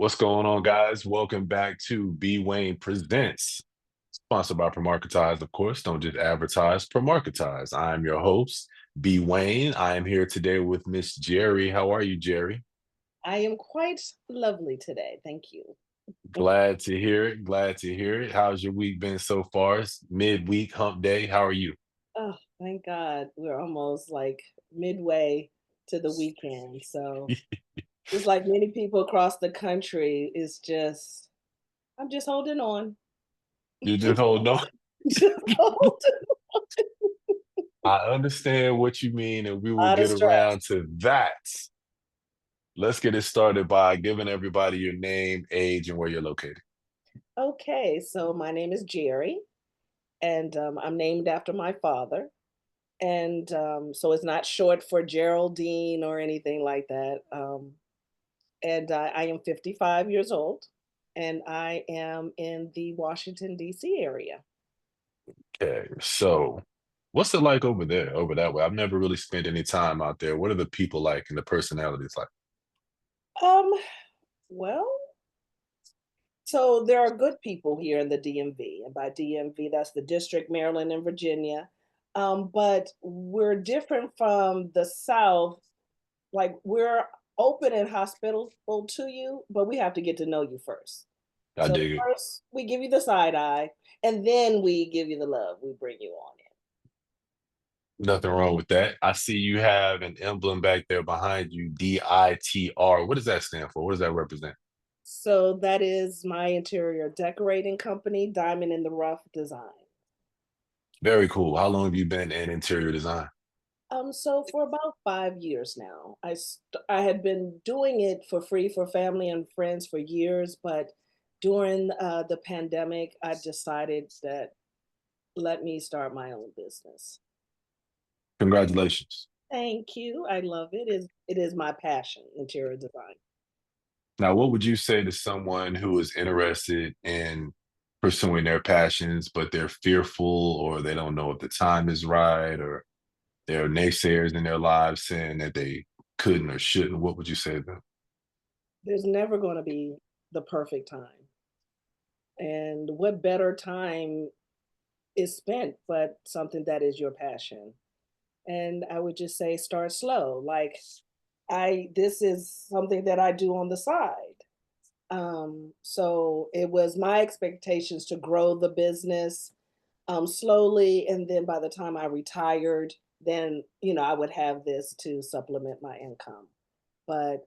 What's going on, guys? Welcome back to B Wayne Presents, sponsored by Promarketize, of course. Don't just advertise, Promarketize. I'm your host, B Wayne. I am here today with Miss Jerry. How are you, Jerry? I am quite lovely today. Thank you. Glad to hear it. Glad to hear it. How's your week been so far? It's midweek hump day. How are you? Oh, thank God. We're almost like midway to the weekend. So, just like many people across the country, I'm just holding on. You just hold on. Just holding I understand what you mean, and we a will lot of get stress. around to that. Let's get it started by giving everybody your name, age, and where you're located. Okay, so my name is Jerry, and I'm named after my father. And so it's not short for Geraldine or anything like that. And I am 55 years old, and I am in the Washington, D.C. area. Okay, so what's it like over there, over that way? I've never really spent any time out there. What are the people like and the personalities like? Um, well, so there are good people here in the DMV, and by DMV, that's the District, Maryland, and Virginia. But we're different from the South. Like we're open and hospitable to you, but we have to get to know you first. I So dig it. first, we give you the side eye, and then we give you the love. We bring you on in. Nothing wrong with that. I see you have an emblem back there behind you, DITR. What does that stand for? What does that represent? So that is my interior decorating company, Diamond in the Rough Design. Very cool. How long have you been in interior design? So for about 5 years now, I had been doing it for free for family and friends for years, but during the pandemic, I decided that let me start my own business. Congratulations. Thank you. I love it. It is my passion, interior design. Now, what would you say to someone who is interested in pursuing their passions, but they're fearful or they don't know if the time is right or there are naysayers in their lives saying that they couldn't or shouldn't? What would you say to them? There's never going to be the perfect time. And what better time is spent, but something that is your passion. And I would just say start slow. Like this is something that I do on the side. So it was my expectations to grow the business slowly, and then by the time I retired, then I would have this to supplement my income. But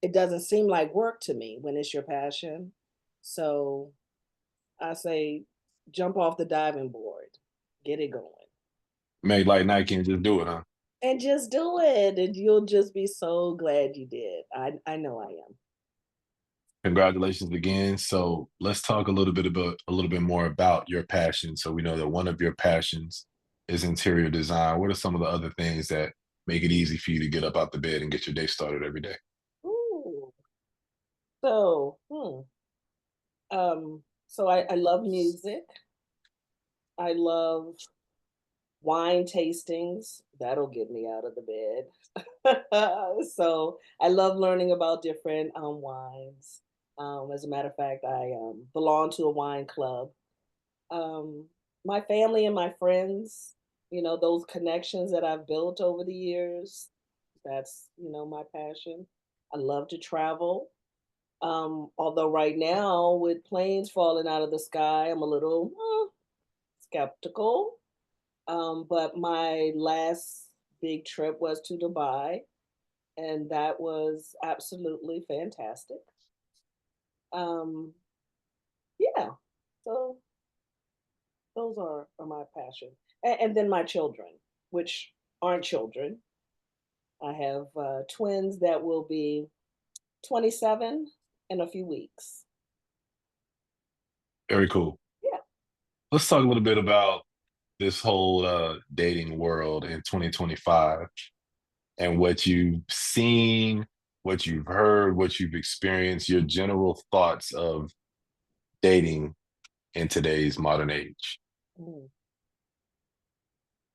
it doesn't seem like work to me when it's your passion. So I say jump off the diving board, get it going. Make like Nike and just do it, huh? And just do it, and you'll just be so glad you did. I know I am. Congratulations again. So let's talk a little bit more about your passion. So we know that one of your passions is interior design. What are some of the other things that make it easy for you to get up out the bed and get your day started every day? Ooh. So, I love music. I love wine tastings. That'll get me out of the bed. So I love learning about different wines. As a matter of fact, I belong to a wine club. Um, my family and my friends, those connections that I've built over the years, that's, my passion. I love to travel. Although right now, with planes falling out of the sky, I'm a little skeptical. But my last big trip was to Dubai, and that was absolutely fantastic. Um, yeah, so those are my passion. And then my children, which aren't children. I have twins that will be 27 in a few weeks. Very cool. Yeah. Let's talk a little bit about this whole dating world in 2025 and what you've seen, what you've heard, what you've experienced, your general thoughts of dating in today's modern age. Mm.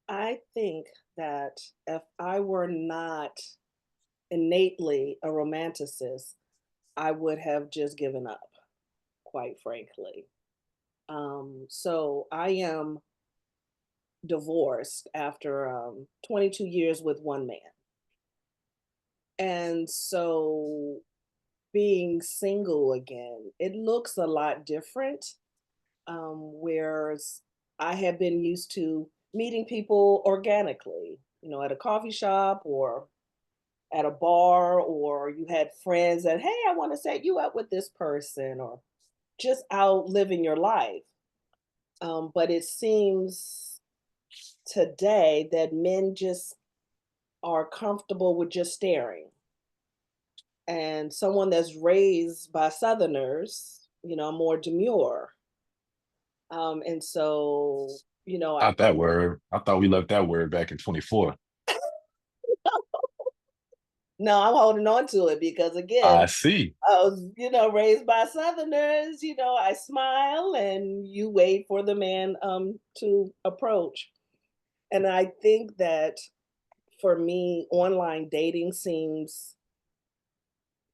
I think that if I were not innately a romanticist, I would have just given up, quite frankly. So I am divorced after 22 years with one man. And so being single again, it looks a lot different. Whereas I have been used to meeting people organically, at a coffee shop or at a bar, or you had friends that, hey, I want to set you up with this person, or just out living your life. But it seems today that men just are comfortable with just staring. And someone that's raised by Southerners, more demure. And so, I Not that word. I thought we left that word back in 24. no, I'm holding on to it because I again, see. I was, raised by Southerners. I smile and you wait for the man to approach. And I think that for me, online dating seems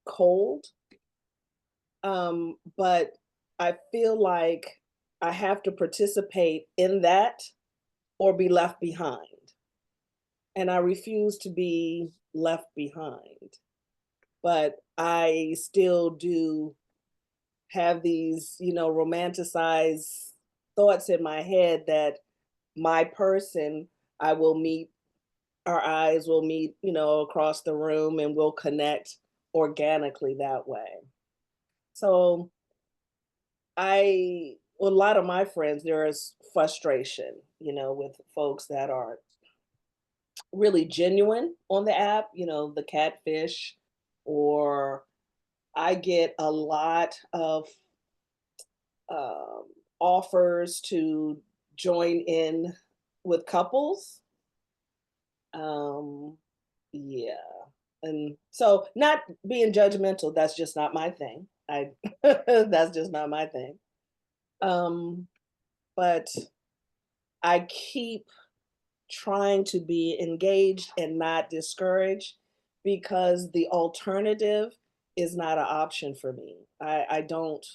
cold. But I feel like I have to participate in that or be left behind. And I refuse to be left behind. But I still do have these, romanticized thoughts in my head that my person I will meet, our eyes will meet, across the room and we'll connect organically that way. So a lot of my friends, there is frustration, with folks that are really genuine on the app, the catfish, or I get a lot of um, offers to join in with couples. Um, yeah. And so not being judgmental, that's just not my thing. That's just not my thing. Um, but I keep trying to be engaged and not discouraged because the alternative is not an option for me. I don't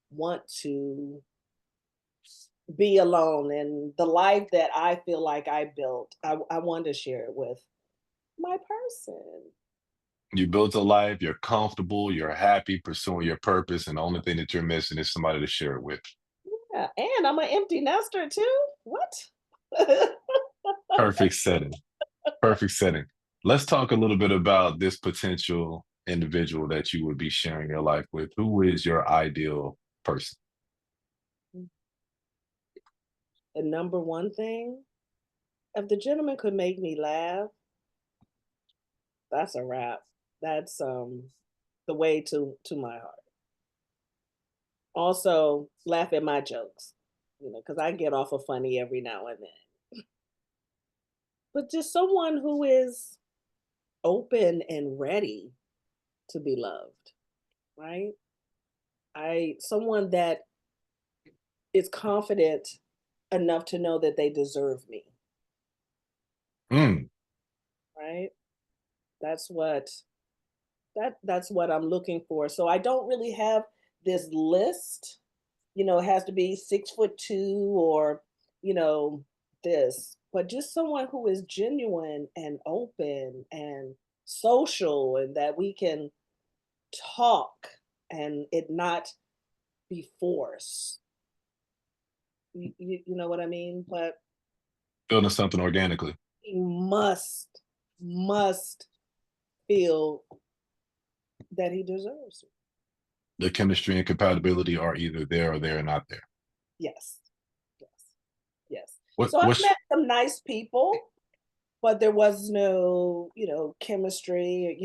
want to be alone, and the life that I feel like I built, I want to share it with my person. You built a life, you're comfortable, you're happy pursuing your purpose, and the only thing that you're missing is somebody to share it with. Yeah, and I'm an empty nester too. What? Perfect setting. Perfect setting. Let's talk a little bit about this potential individual that you would be sharing your life with. Who is your ideal person? The number one thing, if the gentleman could make me laugh, that's a wrap. That's the way to my heart. Also, laugh at my jokes, because I get off of funny every now and then. But just someone who is open and ready to be loved, right? Someone that is confident enough to know that they deserve me, Mm, right? That's what that's what I'm looking for. So I don't really have this list. It has to be 6'2" or, you know, this, but just someone who is genuine and open and social and that we can talk and it not be forced. You know what I mean? But building something organically. he must feel that he deserves it. The chemistry and compatibility are either there or they're not there. Yes. Yes. Yes. What So I've what's met some nice people, but there was no, chemistry,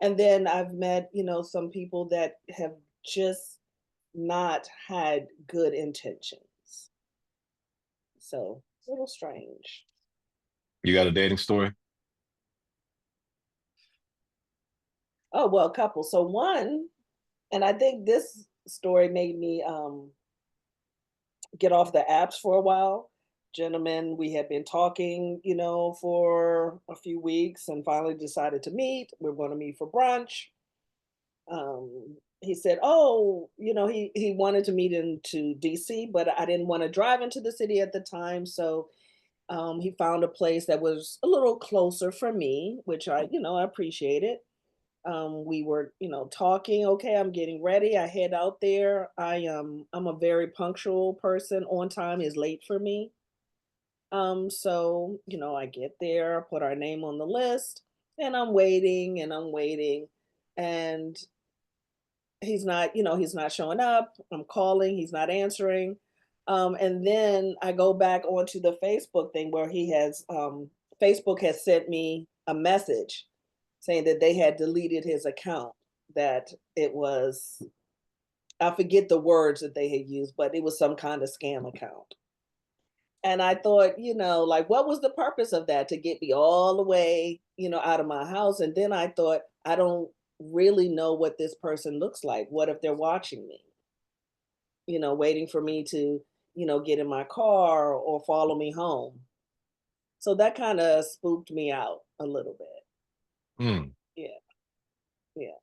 and then I've met, some people that have just not had good intentions. So, a little strange. you got a dating story? Oh, well, a couple. So one, and I think this story made me get off the apps for a while. Gentlemen, we had been talking, for a few weeks and finally decided to meet. We're going to meet for brunch. He said, "Oh, he wanted to meet into DC, but I didn't want to drive into the city at the time, so he found a place that was a little closer for me, which I appreciated. We were, talking. Okay, I'm getting ready. I head out there. I'm a very punctual person. On time is late for me. So, I get there, put our name on the list, and I'm waiting and I'm waiting. And he's not showing up. I'm calling, he's not answering. And then I go back onto the Facebook thing where Facebook has sent me a message saying that they had deleted his account, that it was, I forget the words that they had used, but it was some kind of scam account. And I thought, like, what was the purpose of that? To get me all the way, out of my house. And then I thought, I don't really know what this person looks like. What if they're watching me, waiting for me to, get in my car or follow me home? So that kind of spooked me out a little bit. Mm. Yeah, yeah.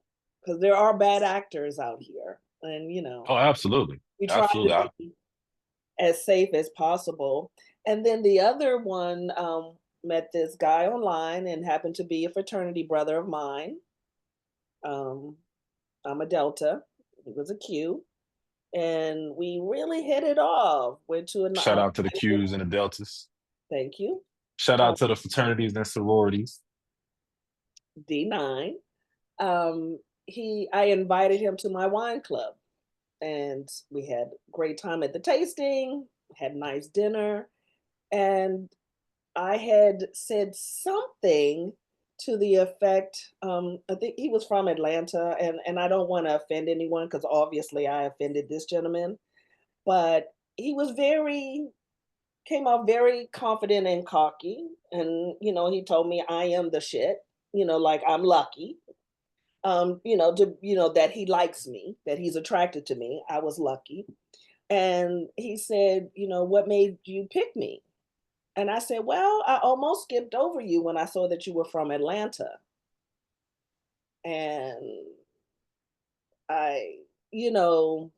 Because there are bad actors out here. And, Oh, absolutely. we try to Absolutely. be as safe as possible. And then the other one, met this guy online and happened to be a fraternity brother of mine. Um, I'm a Delta. He was a Q. And we really hit it off. Went to an Shout out to the Qs and the Deltas. thank you. Shout Um, out to the fraternities and sororities. D9. I invited him to my wine club and we had great time at the tasting, had nice dinner, and I had said something to the effect, I think he was from Atlanta, and I don't want to offend anyone because obviously I offended this gentleman, but he was came off very confident and cocky, and he told me I am the shit, like I'm lucky, that he likes me, that he's attracted to me. I was lucky, and he said, what made you pick me? And I said, "Well, I almost skipped over you when I saw that you were from Atlanta." And I, you know,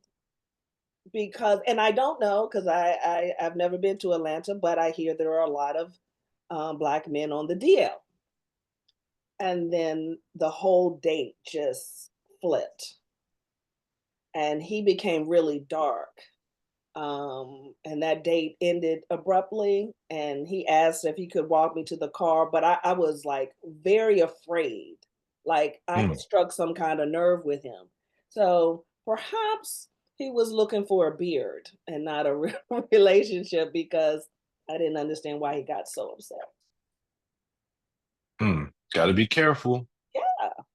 because and I don't know because I've never been to Atlanta, but I hear there are a lot of black men on the DL. And then the whole date just flipped, and he became really dark. And that date ended abruptly, and he asked if he could walk me to the car, but I was like very afraid, like I had Mm. struck some kind of nerve with him. So perhaps he was looking for a beard and not a real relationship, because I didn't understand why he got so upset. Mm. Got to be careful. Yeah. Got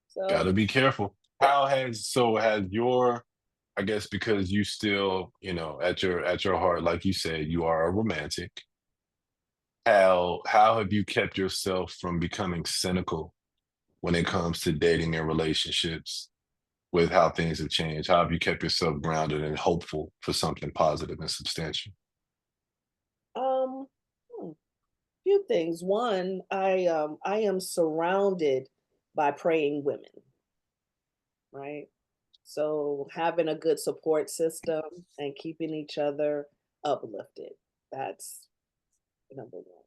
So to be careful. Has your, I guess because you still, at your heart, like you said, you are a romantic. How have you kept yourself from becoming cynical when it comes to dating and relationships with how things have changed? How have you kept yourself grounded and hopeful for something positive and substantial? um hmm, few things. One, I am surrounded by praying women, right? So having a good support system and keeping each other uplifted, that's number one.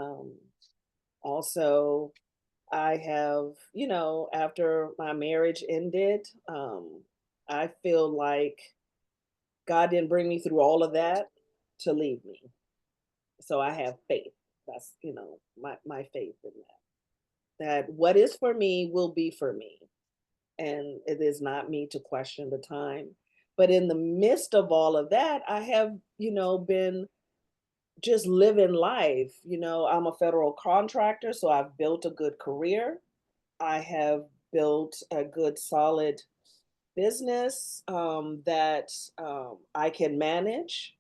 Um, Also, I have, after my marriage ended, I feel like God didn't bring me through all of that to leave me. So I have faith. That's, my faith in that what is for me will be for me. And it is not me to question the time. But in the midst of all of that, I have, been just living life. I'm a federal contractor, so I've built a good career. I have built a good, solid business that I can manage.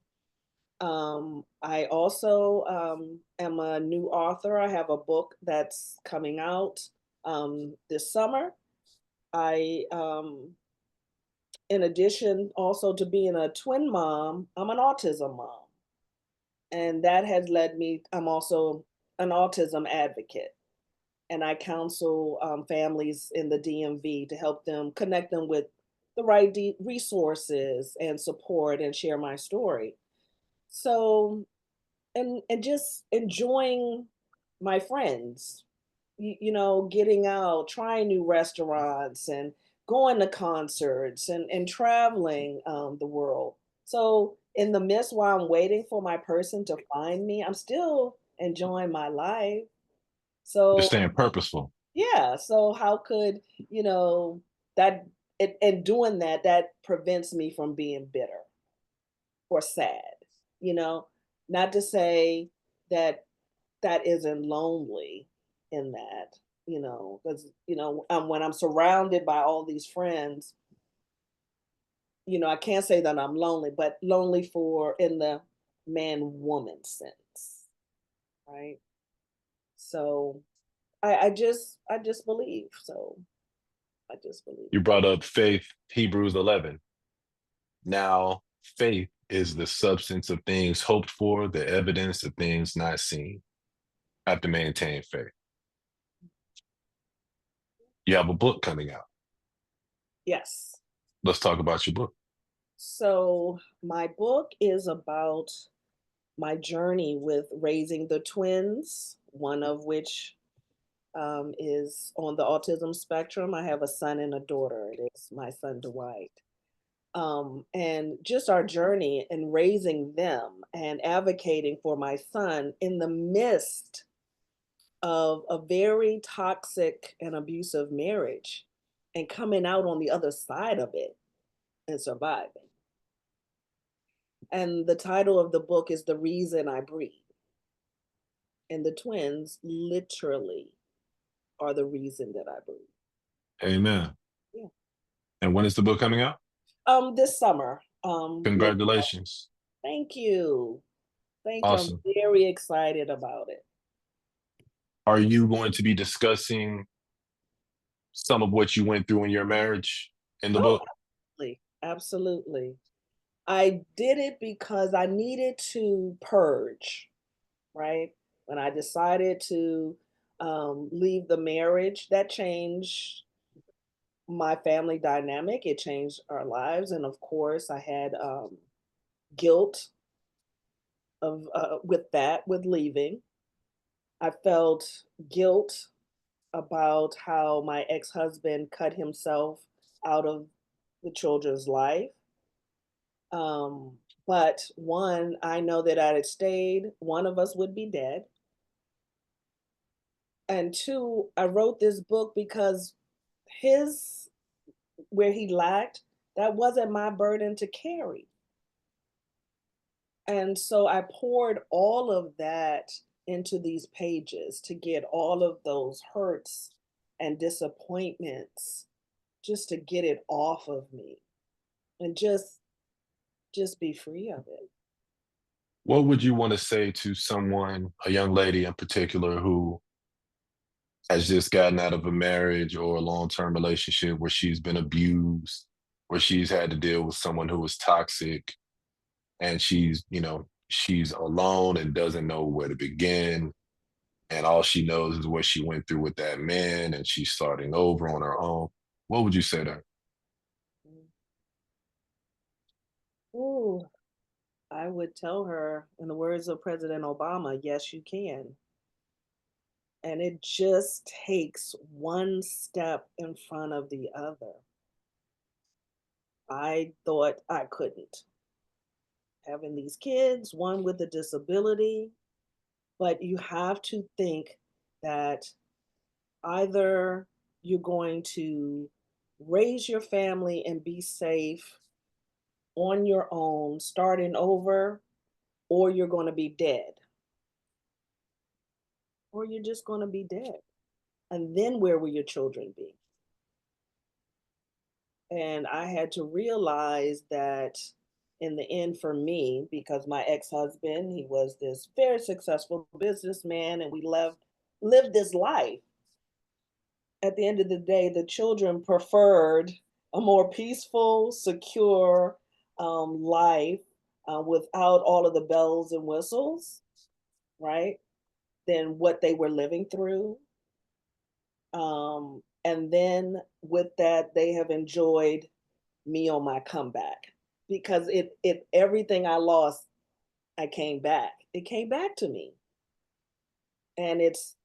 I also am a new author. I have a book that's coming out this summer. I In addition also to being a twin mom, I'm an autism mom. And that has led me, I'm also an autism advocate. and I counsel families in the DMV to help them connect them with the right resources and support and share my story. So, and just enjoying my friends, getting out, trying new restaurants and going to concerts and traveling the world. So in the midst while I'm waiting for my person to find me, I'm still enjoying my life. You're So staying purposeful. yeah, so how could, you know, that and doing that, that prevents me from being bitter or sad, you know? Not to say that that isn't lonely in that, because, when I'm surrounded by all these friends, I can't say that I'm lonely, but lonely for in the man woman sense, right? So I just believe. So I just believe. You brought up faith, Hebrews 11. Now, faith is the substance of things hoped for, the evidence of things not seen. Have to maintain faith. You have a book coming out. Yes. Let's talk about your book. So my book is about my journey with raising the twins, one of which is on the autism spectrum. I have a son and a daughter. It is my son Dwight. And just our journey in raising them and advocating for my son in the midst of a very toxic and abusive marriage and coming out on the other side of it and surviving. And the title of the book is The Reason I Breathe. And the twins literally are the reason that I breathe. Amen. Yeah. And when is the book coming out? This summer. Congratulations. Thank you. Thank you. I'm Awesome. very excited about it. Are you going to be discussing some of what you went through in your marriage in the Oh, book? absolutely. Absolutely. I did it because I needed to purge, right? When I decided to leave the marriage, that changed my family dynamic. It changed our lives. And of course, I had guilt of with that, with leaving. I felt guilt about how my ex-husband cut himself out of the children's life. Um, but one, I know that I had stayed, one of us would be dead. And two, I wrote this book because his, where he lacked, that wasn't my burden to carry. And so I poured all of that into these pages to get all of those hurts and disappointments just to get it off of me and just be free of it. What would you want to say to someone, a young lady in particular, who has just gotten out of a marriage or a long-term relationship where she's been abused, where she's had to deal with someone who is toxic, and she's alone and doesn't know where to begin, and all she knows is what she went through with that man, and she's starting over on her own. What would you say to her? Mm. Ooh, I would tell her, in the words of President Obama, yes, you can. And it just takes one step in front of the other. I thought I couldn't. Having these kids, one with a disability, but you have to think that either you're going to raise your family and be safe on your own, starting over, or you're going to be dead, or you're just going to be dead. And then where will your children be? And I had to realize that in the end for me, because my ex-husband, he was this very successful businessman and we lived this life. At the end of the day, the children preferred a more peaceful, secure life without all of the bells and whistles, right? Than what they were living through. And then with that, they have enjoyed me on my comeback because it everything I lost, I came back. It came back to me, and it's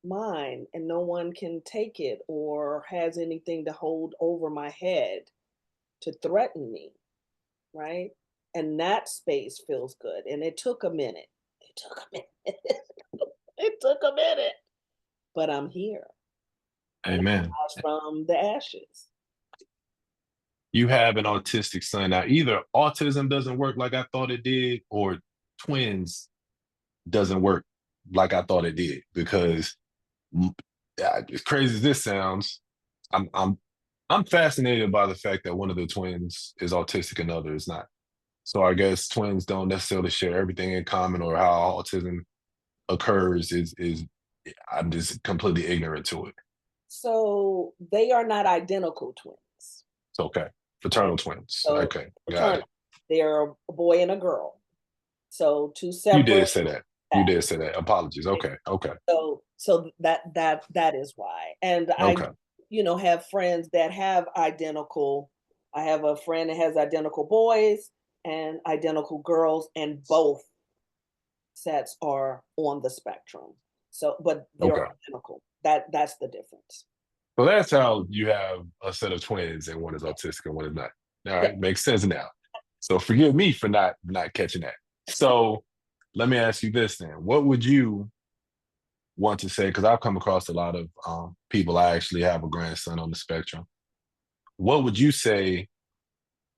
mine, and no one can take it or has anything to hold over my head to threaten me, right? And that space feels good. And it took a minute. It took a minute. It took a minute, but I'm here and I Amen. rise from the ashes. You have an autistic son. Now, either autism doesn't work like I thought it did, or twins doesn't work like I thought it did. Because as crazy as this sounds, I'm I'm I'm fascinated by the fact that one of the twins is autistic and the other is not. So I guess twins don't necessarily share everything in common, or how autism occurs is I'm just completely ignorant to it. So they are not identical twins, It's okay. right? Fraternal twins. So Okay, got fraternal, it. they're a boy and a girl. So two You did separate say that. You did paths. say that. Apologies. Right? Okay. Okay. So that is why. And I, Okay. have friends that have identical. I have a friend that has identical boys and identical girls, and both sets are on the spectrum. So, but they're Okay. identical. That's the difference. So that's how you have a set of twins and one is autistic and one is not. All Yeah. right, makes sense now. So forgive me for not catching that. So let me ask you this then. What would you want to say? Because I've come across a lot of people. I actually have a grandson on the spectrum. What would you say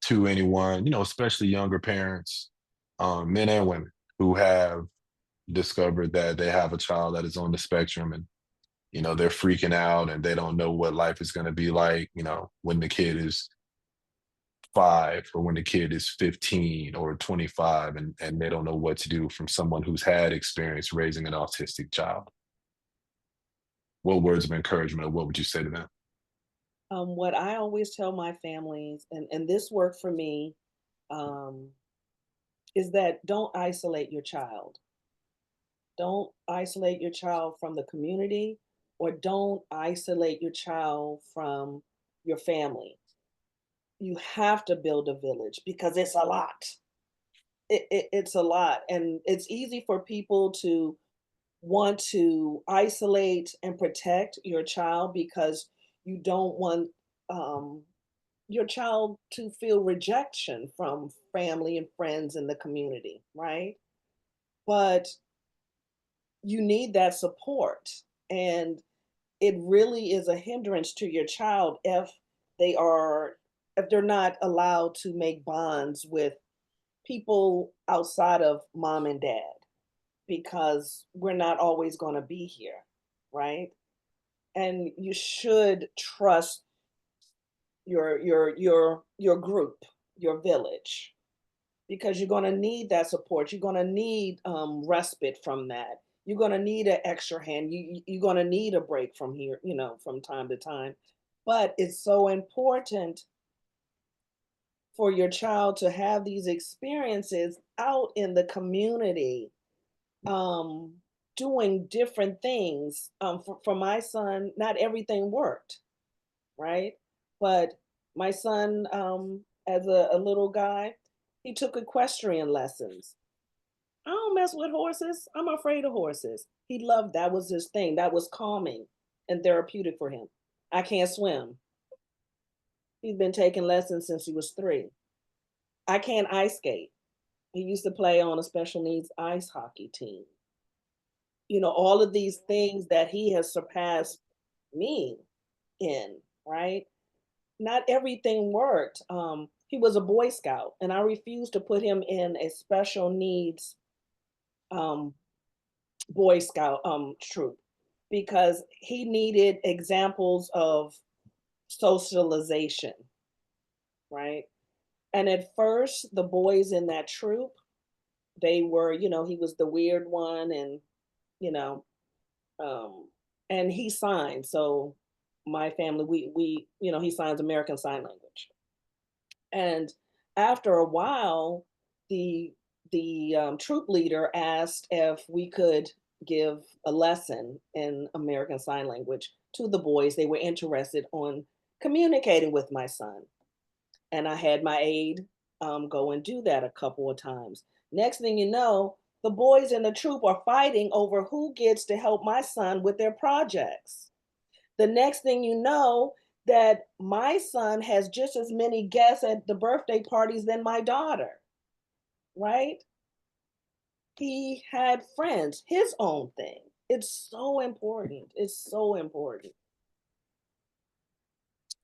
to anyone, especially younger parents, men and women, who have discovered that they have a child that is on the spectrum, and they're freaking out and they don't know what life is going to be like, when the kid is 5, or when the kid is 15 or 25, and they don't know what to do, from someone who's had experience raising an autistic child? What words of encouragement, or what would you say to them? What I always tell my families, and this worked for me, um, is that don't isolate your child. Don't isolate your child from the community, or don't isolate your child from your family. You have to build a village because it's a lot. It's a lot. And it's easy for people to want to isolate and protect your child because you don't want um, your child to feel rejection from family and friends in the community, right? But you need that support. And it really is a hindrance to your child they are if they're not allowed to make bonds with people outside of mom and dad, because we're not always going to be here, right? And you should trust your group, your village, because you're going to need that support. You're going to need respite from that. You're going to need an extra hand. You're going to need a break from here, from time to time. But it's so important for your child to have these experiences out in the community, um, doing different things. For my son, not everything worked, right? But my son, as a little guy, he took equestrian lessons. I don't mess with horses. I'm afraid of horses. He loved that was his thing. That was calming and therapeutic for him. I can't swim. He's been taking lessons since he was 3. I can't ice skate. He used to play on a special needs ice hockey team. All of these things that he has surpassed me in, right? Not everything worked. He was a Boy Scout, and I refused to put him in a special needs um, Boy Scout troop because he needed examples of socialization, right? And at first, the boys in that troop, they were, he was the weird one, and you know, um, and he signed. So my family, he signs American Sign Language. And after a while, the troop leader asked if we could, give a lesson in American Sign Language to the boys. They were interested on communicating with my son. And I had my aide go and do that a couple of times. Next thing you know, the boys in the troop are fighting over who gets to help my son with their projects. The next thing you know, that my son has just as many guests at the birthday parties than my daughter, right? He had friends, his own thing. It's so important. It's so important.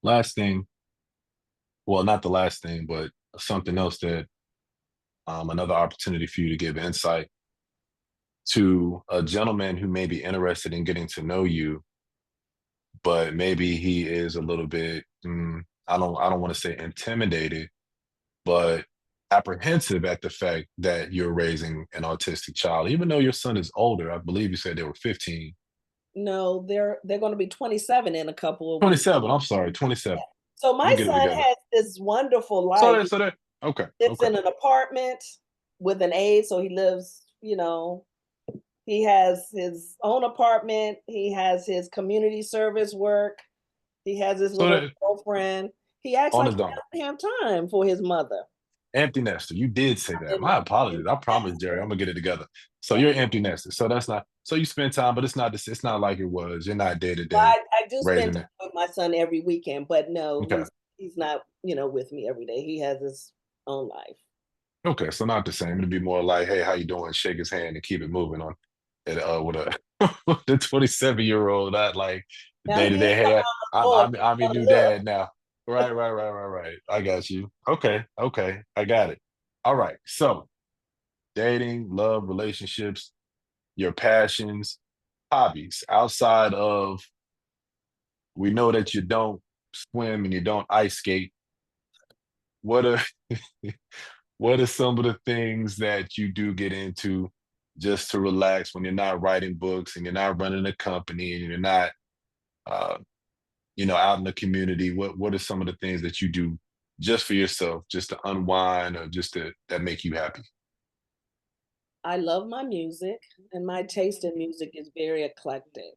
Last thing, well, not the last thing, but something else that another opportunity for you to give insight to a gentleman who may be interested in getting to know you, but maybe he is a little bit, I don't want to say intimidated, but apprehensive at the fact that you're raising an autistic child, even though your son is older. I believe you said they were 15. No, they're going to be 27 in a couple of weeks. 27. I'm sorry, 27. So Let me my get it son together. has this wonderful So life. that, so that, okay, He lives okay. in an apartment with an aide, so he lives, he has his own apartment. He has his community service work. He has his So little that girlfriend. He acts on like his he own. doesn't have time for his mother. Empty nester. You did say that. And My apologies. I promise, that's Jerry. I'm gonna get it together. So you're empty nester. So that's not. So you spend time, but it's not. This. It's not like it was. You're not day to Well, day I do spend raising time it. with my son every weekend, but no, Okay. he's not, with me every day. He has his own life. Okay. So not the same. It'd be more like, hey, how you doing? Shake his hand and keep it moving on. And with a the 27-year-old, not like Now day to he day. is a Hey, mama's I'm boy. I'm He's I'm your new gonna look. dad now. Right. Right. Right. Right. Right. I got you. Okay. Okay. I got it. All right. So dating, love, relationships, your passions, hobbies outside of, we know that you don't swim and you don't ice skate. What are what are some of the things that you do get into just to relax when you're not writing books and you're not running a company and you're not uh, out in the community? What are some of the things that you do just for yourself, just to unwind or just to that make you happy? I love my music, and my taste in music is very eclectic.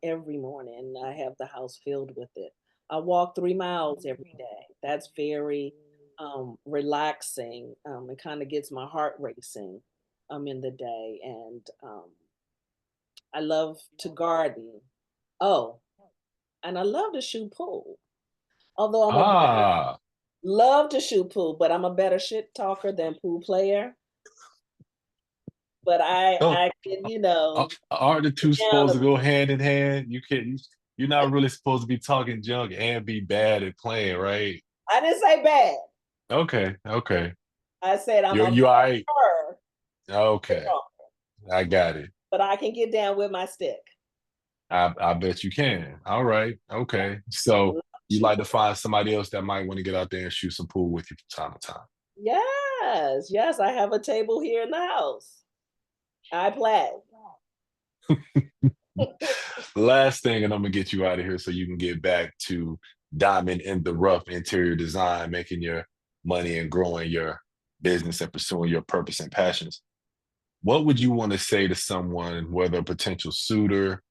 Every morning, I have the house filled with it. I walk 3 miles every day. That's very relaxing. It kind of gets my heart racing in the day. And I love to garden. Oh, and I love to shoot pool. Although I'm a better, Ah, love to shoot pool, but I'm a better shit talker than pool player. But don't I can, aren't the two get down supposed a to go hand in hand? You can't. You're not really supposed to be talking junk and be bad at playing, right? I didn't say bad. Okay, okay. I said I'm a You all right? better Okay, talker, I got it. but I can get down with my stick. I bet you can. All right, okay. So Love you shoot like to pool. find somebody else that might want to get out there and shoot some pool with you from time to time. Yes, yes, I have a table here in the house. I play. Last thing, and I'm gonna get you out of here so you can get back to diamond in the rough interior design, making your money and growing your business and pursuing your purpose and passions. What would you want to say to someone, whether a potential suitor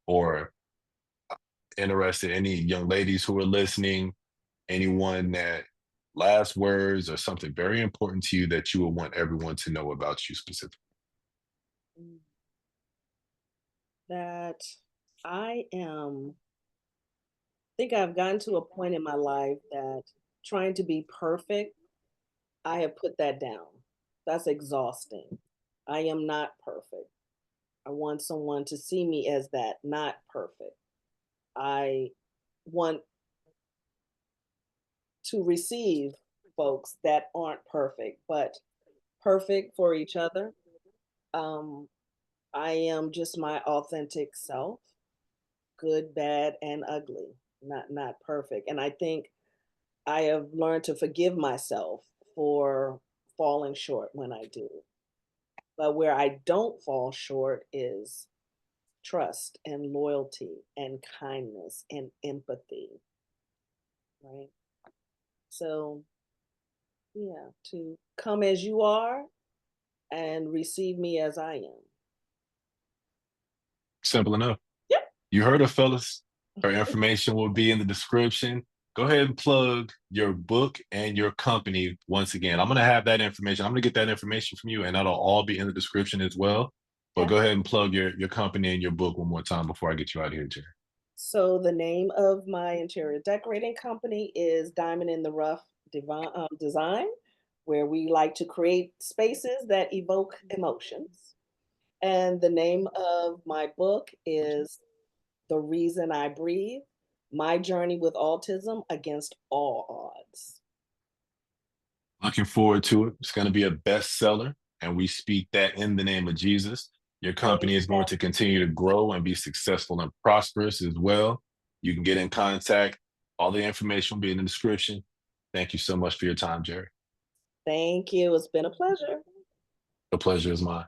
or interested, any young ladies who are listening, anyone that, last words or something very important to you that you would want everyone to know about you specifically? Mm, That think I've gotten to a point in my life that trying to be perfect, I have put that down. That's exhausting. I am not perfect. I want someone to see me as that, not perfect. I want to receive folks that aren't perfect, but perfect for each other. Um, I am just my authentic self, good, bad, and ugly, not perfect. And I think I have learned to forgive myself for falling short when I do. But where I don't fall short is trust and loyalty and kindness and empathy, right? So, yeah, to come as you are and receive me as I am. Simple enough. Yep. You heard it, fellas. Her information will be in the description. Go ahead and plug your book and your company once again. I'm going to have that information. I'm going to get that information from you, and that'll all be in the description as well. But Yeah. go ahead and plug your company and your book one more time before I get you out of here, Jerry. So the name of my interior decorating company is Diamond in the Rough Design, where we like to create spaces that evoke emotions. And the name of my book is The Reason I Breathe: My Journey with Autism Against All Odds. Looking forward to it. It's going to be a bestseller, and we speak that in the name of Jesus. Your company is going to continue to grow and be successful and prosperous as well. You can get in contact. All the information will be in the description. Thank you so much for your time, Jerry. Thank you. It's been a pleasure. The pleasure is mine.